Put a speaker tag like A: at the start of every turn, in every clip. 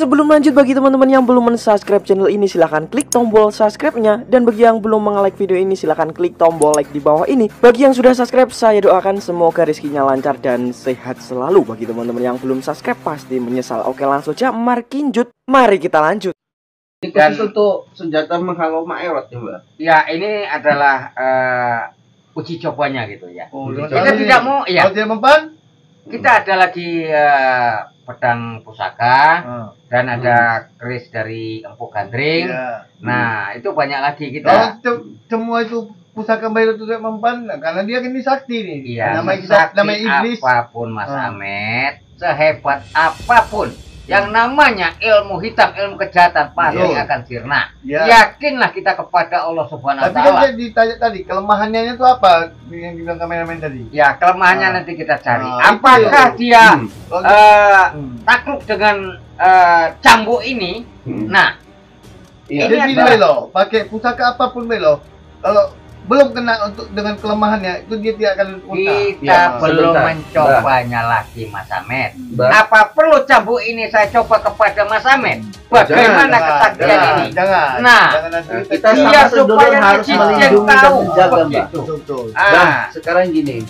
A: sebelum lanjut, bagi teman-teman yang belum men-subscribe channel ini, silahkan klik tombol subscribe-nya. Dan bagi yang belum nge-like video ini, silahkan klik tombol like di bawah ini. Bagi yang sudah subscribe, saya doakan semoga rezekinya lancar dan sehat selalu. Bagi teman-teman yang belum subscribe, pasti menyesal. Oke, langsung aja markinjut. Mari kita lanjut.
B: Ini khusus untuk senjata menghalau Maerot ya, Mbak?
C: Ya, ini adalah uji cobanya gitu ya.
B: Kita
C: tidak mau, ya.
B: Kalau dia mempan,
C: Kita ada lagi pedang pusaka dan ada keris dari Empu Gandring. Nah, itu banyak lagi kita.
B: Kalau semua itu pusaka Maerot itu mempan, karena dia ini sakti nih.
C: Iya,
B: namanya iblis.
C: Apapun Mas Ahmed, sehebat apapun yang namanya ilmu hitam, ilmu kejahatan pasti akan sirna. Yakinlah kita kepada Allah Subhanahu wa
B: Tapi
C: Ta'ala.
B: kan ditanya tadi, kelemahannya itu apa yang dibilang kameramen tadi?
C: Ya, kelemahannya nanti kita cari. Apakah dia takluk dengan cambuk ini? Nah,
B: ini
C: ini
B: adalah pakai pusaka apapun Belo. Kalau belum kena untuk dengan kelemahannya, itu dia tidak akan
C: kita belum mencobanya lagi, Mas Ahmed. Apa perlu cambuk ini saya coba kepada Mas Ahmed? Bagaimana kesaktian ini?
B: Jangan.
C: Nah,
B: kita
C: supaya
D: harus melindungi dan menjaga, Mbak.
B: Mbak,
D: sekarang gini,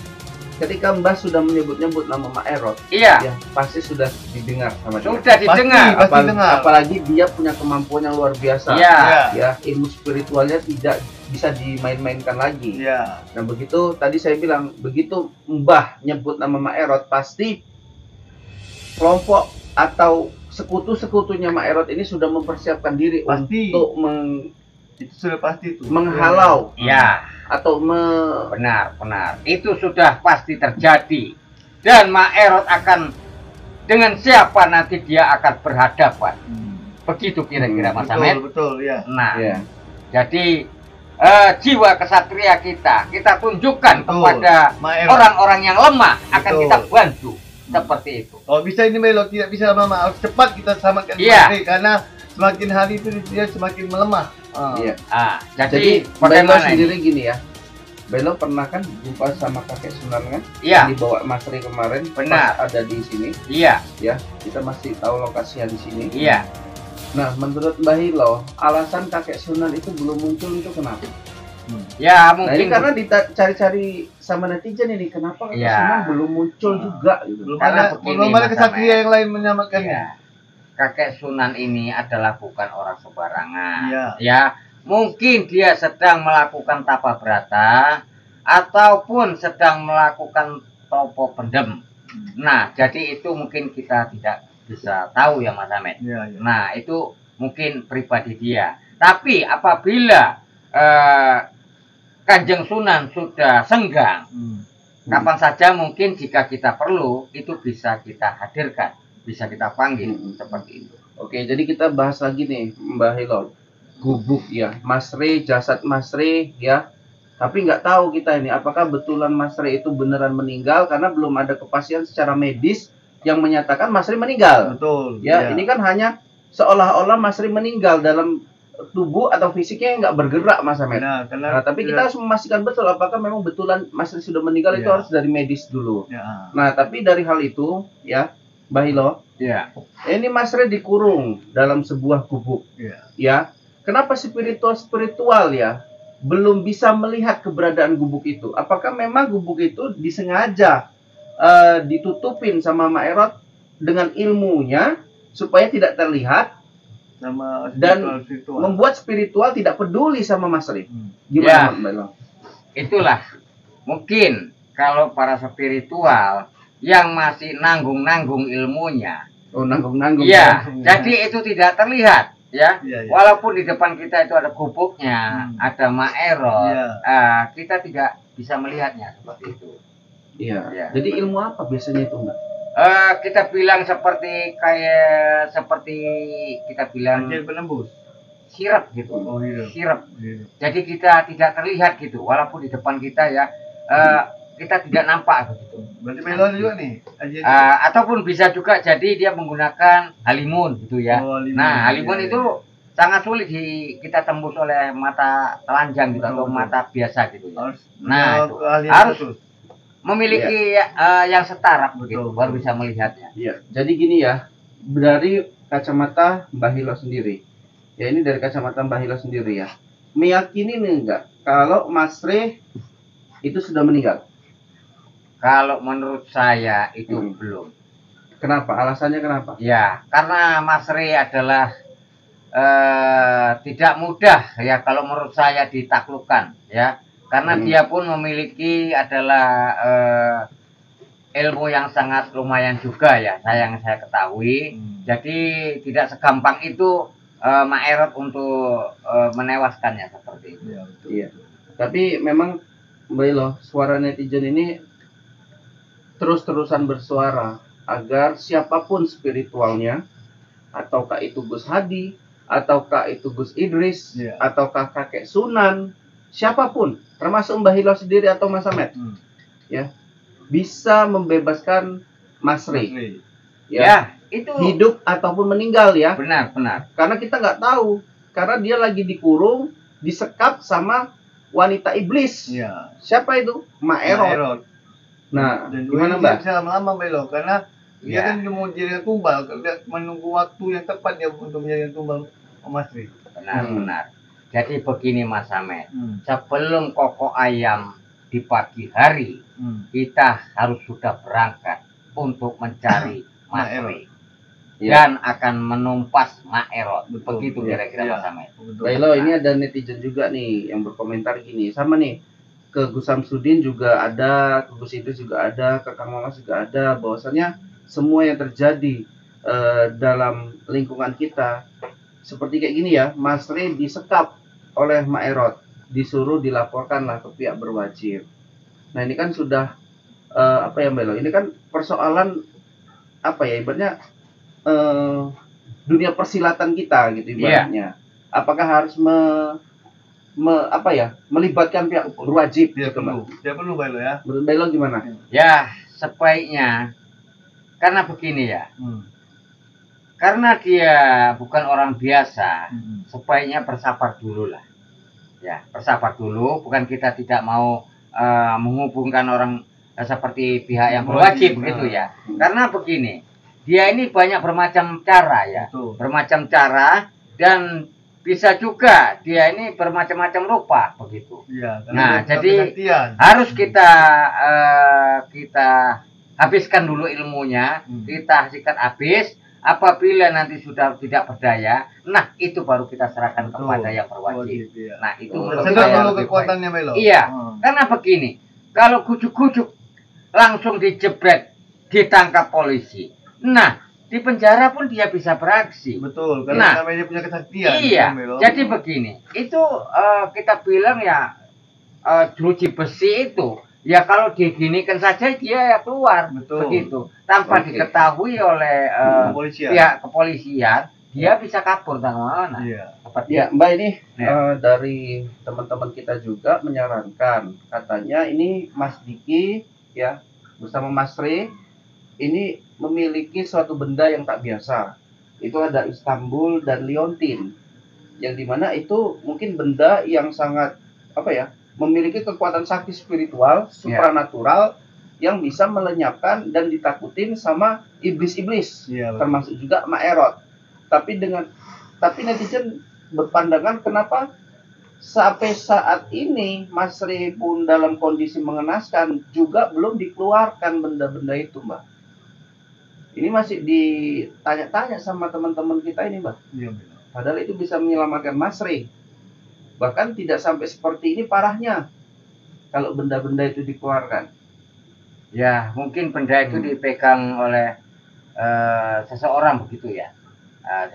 D: ketika Mbak sudah menyebut-nyebut nama Maerot,
C: iya,
D: ya, pasti sudah didengar sama dia.
C: Sudah didengar.
B: Pasti dengar.
D: Apalagi dia punya kemampuan yang luar biasa.
C: Iya.
D: Ya, ilmu spiritualnya tidak bisa dimain-mainkan lagi.
B: Iya.
D: Nah, begitu tadi saya bilang, begitu Mbah nyebut nama Maerot, pasti kelompok atau sekutu-sekutunya Maerot ini sudah mempersiapkan diri untuk
B: itu sudah pasti itu
D: menghalau.
C: Ya,
D: Atau
C: benar. Itu sudah pasti terjadi. Dan Maerot akan dengan siapa nanti dia akan berhadapan. Begitu kira-kira Mas Ahmed.
B: Betul, ya.
C: Nah,
D: ya.
C: jadi jiwa kesatria kita tunjukkan kepada
B: Maerot.
C: orang-orang yang lemah, akan kita bantu seperti itu.
B: Oh, bisa ini Melo, tidak bisa lama, harus cepat kita selamatkan karena semakin hari itu dia semakin melemah.
D: Iya.
C: Jadi
D: Belo
C: bagaimana
D: sendiri gini ya. Belo pernah kan jumpa sama kakek Sunan kan?
C: Iya.
D: Yang dibawa Mas Ri kemarin.
C: Benar.
D: Ada di sini.
C: Iya.
D: Ya, kita masih tahu lokasinya di sini.
C: Iya.
D: Nah, menurut Mbah Hilo, alasan kakek Sunan itu belum muncul itu kenapa?
C: Ya,
D: Nah,
C: mungkin
D: ini karena dicari-cari sama netizen ini, kenapa kakek Sunan belum muncul juga gitu.
B: Belum
C: Karena
B: ada kesatria yang lain menyamakannya.
C: Kakek Sunan ini adalah bukan orang sembarangan.
B: Iya.
C: Ya, mungkin dia sedang melakukan tapa berata ataupun sedang melakukan topo pendem. Nah, jadi itu mungkin kita tidak bisa tahu ya Mas Ahmed.
B: Iya.
C: Nah, itu mungkin pribadi dia. Tapi apabila Kanjeng Sunan sudah senggang, kapan saja mungkin jika kita perlu, itu bisa kita hadirkan, bisa kita panggil seperti itu.
D: Oke, jadi kita bahas lagi nih Mbah Hilo. Gubuk ya, Mas Ri, jasad Mas Ri ya. Tapi nggak tahu kita ini apakah betulan Mas Ri itu beneran meninggal, karena belum ada kepastian secara medis yang menyatakan Mas Ri meninggal.
B: Betul.
D: Ya, ini kan hanya seolah-olah Mas Ri meninggal dalam tubuh atau fisiknya nggak bergerak, Mas Ahmed. Nah, tapi kita harus memastikan betul apakah memang betulan Mas Ri sudah meninggal, itu harus dari medis dulu. Nah, tapi dari hal itu ya, Mbah Hilo, ini Mas Ri dikurung dalam sebuah gubuk. Ya, kenapa spiritual ya belum bisa melihat keberadaan gubuk itu? Apakah memang gubuk itu disengaja ditutupin sama Maerot dengan ilmunya supaya tidak terlihat
B: sama
D: dan membuat spiritual tidak peduli sama Mas Ri? Gimana, Mbak Elo?
C: Itulah mungkin kalau para spiritual yang masih nanggung-nanggung ilmunya.
D: Nanggung-nanggung.
C: Iya, jadi itu tidak terlihat. Ya, walaupun di depan kita itu ada gubuknya, ada Maerot, kita tidak bisa melihatnya seperti itu.
D: Iya. Jadi ilmu apa biasanya itu, Mbak?
C: Kita bilang seperti kita bilang
B: penembus,
C: sirap gitu, sirap. Jadi kita tidak terlihat gitu, walaupun di depan kita ya, kita tidak nampak begitu.
B: Berarti melon juga nih.
C: Ataupun bisa juga jadi dia menggunakan halimun gitu ya. Nah, halimun itu sangat sulit kita tembus oleh mata telanjang gitu atau mata biasa gitu ya. Nah, itu harus memiliki yang setara begitu, baru bisa melihatnya.
D: Iya. Jadi gini ya, dari kacamata Mbah Hilo sendiri. Ya, ini dari kacamata Mbah Hilo sendiri ya. Meyakini nih enggak kalau Mas Rey itu sudah meninggal?
C: Kalau menurut saya itu belum.
D: Kenapa? Alasannya kenapa?
C: Ya, karena Mas Rey adalah tidak mudah ya kalau menurut saya ditaklukkan ya. Karena dia pun memiliki adalah ilmu yang sangat lumayan juga ya, yang saya ketahui. Jadi tidak segampang itu Mak Erot untuk menewaskannya seperti itu.
D: Iya. Tapi memang Mbak, suara netizen ini terus-terusan bersuara agar siapapun spiritualnya, ataukah itu Gus Hadi, ataukah itu Gus Idris, ataukah kakek Sunan, siapapun, termasuk Mbah Hilo sendiri atau Mas Amet, ya, bisa membebaskan Mas Rey. Ya, itu hidup ataupun meninggal ya.
C: Benar.
D: Karena kita nggak tahu, karena dia lagi dikurung, disekap sama wanita iblis.
B: Ya.
D: Siapa itu? Mak Erot. Nah,
B: dan
D: gimana Mbak?
B: Bisa lama-lama Mbak, karena dia kan mau jadi tumbal, menunggu waktu yang tepat dia untuk menjadi tumbal Mas Rey.
C: Benar. Jadi begini Mas Amet, sebelum kokok ayam di pagi hari, kita harus sudah berangkat untuk mencari Mas Rey dan akan menumpas Mak Erot. Begitu kira-kira Mas Amet.
D: Baiklah, ini ada netizen juga nih yang berkomentar gini, sama nih, ke Gus Samsudin juga ada, ke Gus Idris juga ada, ke Kang Mamas juga ada, bahwasannya semua yang terjadi dalam lingkungan kita seperti kayak gini ya, Mas Rey disekap oleh Mak Erot, disuruh dilaporkanlah ke pihak berwajib. Nah, ini kan sudah apa ya Mbak? Ini kan persoalan apa ya, ibaratnya dunia persilatan kita gitu ibaratnya. Apakah harus melibatkan pihak berwajib?
B: Dia perlu Mbak ya.
D: Menurut Mbak gimana?
C: Ya, sebaiknya karena begini ya. Karena dia bukan orang biasa, sebaiknya bersabar dulu lah. Ya, bersabar dulu. Bukan kita tidak mau menghubungkan orang seperti pihak yang berwajib gitu ya. Karena begini, dia ini banyak bermacam cara ya. Bermacam cara dan bisa juga dia ini bermacam-macam rupa begitu.
B: Ya,
C: nah, jadi harus kita habiskan dulu ilmunya, kita hasilkan habis. Apabila nanti sudah tidak berdaya, nah itu baru kita serahkan kepada yang berwajib. Nah itu menurut saya
B: kekuatannya Melo.
C: Iya, karena begini, kalau gujuk-gujuk langsung dijebret, ditangkap polisi. Nah, di penjara pun dia bisa beraksi.
B: Betul, karena namanya dia punya kesaktian.
C: Iya, jadi begini, itu kita bilang ya jeruji besi itu. Ya kalau diginikan saja dia ya keluar. Begitu, tanpa diketahui oleh pihak kepolisian, dia bisa kabur dari mana.
D: Ya, Mbak, ini dari teman-teman kita juga menyarankan, katanya ini Mas Diki ya bersama Mas Rey ini memiliki suatu benda yang tak biasa. Itu ada Istanbul dan Liontin, yang dimana itu mungkin benda yang sangat apa ya, memiliki kekuatan sakti spiritual, supranatural, yang bisa melenyapkan dan ditakutin sama iblis-iblis, termasuk juga Mak Erot. Tapi netizen berpandangan, kenapa sampai saat ini Mas Rey pun dalam kondisi mengenaskan juga belum dikeluarkan benda-benda itu, Mbak? Ini masih ditanya-tanya sama teman-teman kita ini, Mbak. Padahal itu bisa menyelamatkan Mas Rey. Bahkan tidak sampai seperti ini parahnya kalau benda-benda itu dikeluarkan.
C: Ya, mungkin benda itu dipegang oleh seseorang begitu ya.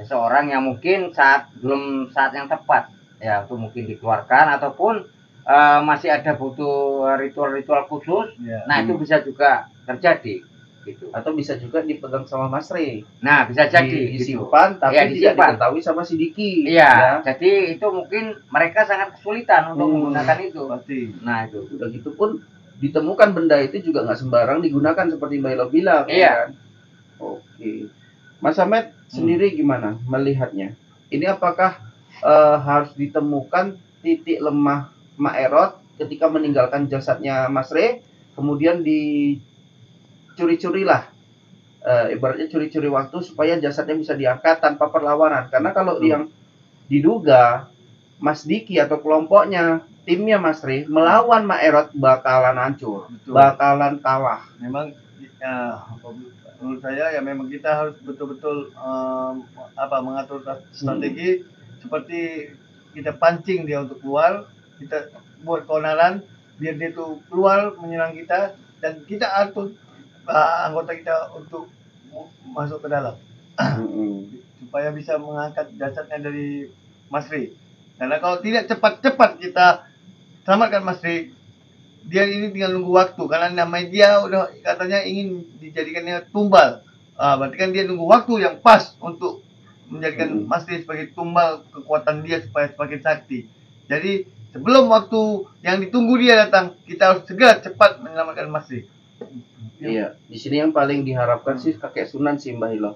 C: Seseorang yang mungkin belum saat yang tepat ya untuk mungkin dikeluarkan, ataupun masih ada butuh ritual-ritual khusus. Nah, itu bisa juga terjadi. Gitu.
D: Atau bisa juga dipegang sama Mas Rey.
C: Nah, bisa jadi
D: disimpan, tapi tidak diketahui sama si Diki.
C: Iya, jadi itu mungkin mereka sangat kesulitan untuk menggunakan itu. Nah, itu.
D: Udah gitu pun ditemukan benda itu juga nggak sembarang digunakan seperti Mbak Elo bilang.
C: Iya.
D: Kan? Oke. Mas Amet sendiri gimana melihatnya? Ini apakah harus ditemukan titik lemah Mak Erot ketika meninggalkan jasadnya Mas Rey, kemudian dicuri-curilah ibaratnya curi-curi waktu supaya jasadnya bisa diangkat tanpa perlawanan. Karena kalau yang diduga Mas Diki atau kelompoknya, timnya Mas Ri melawan Maerot bakalan hancur, bakalan kalah.
B: Memang ya, menurut saya ya memang kita harus betul-betul mengatur strategi seperti kita pancing dia untuk keluar, kita buat keonaran biar dia tuh keluar menyerang kita dan kita atur anggota kita untuk masuk ke dalam supaya bisa mengangkat jasadnya dari Mas Ri. Karena kalau tidak cepat-cepat kita selamatkan Mas Ri, dia ini tinggal nunggu waktu karena namanya dia udah katanya ingin dijadikannya tumbal. Berarti kan dia nunggu waktu yang pas untuk menjadikan Mas Ri sebagai tumbal kekuatan dia supaya semakin sakti. Jadi sebelum waktu yang ditunggu dia datang, kita harus segera cepat menyelamatkan Mas Ri.
D: Iya, di sini yang paling diharapkan sih kakek Sunan sih Mbah Hilo.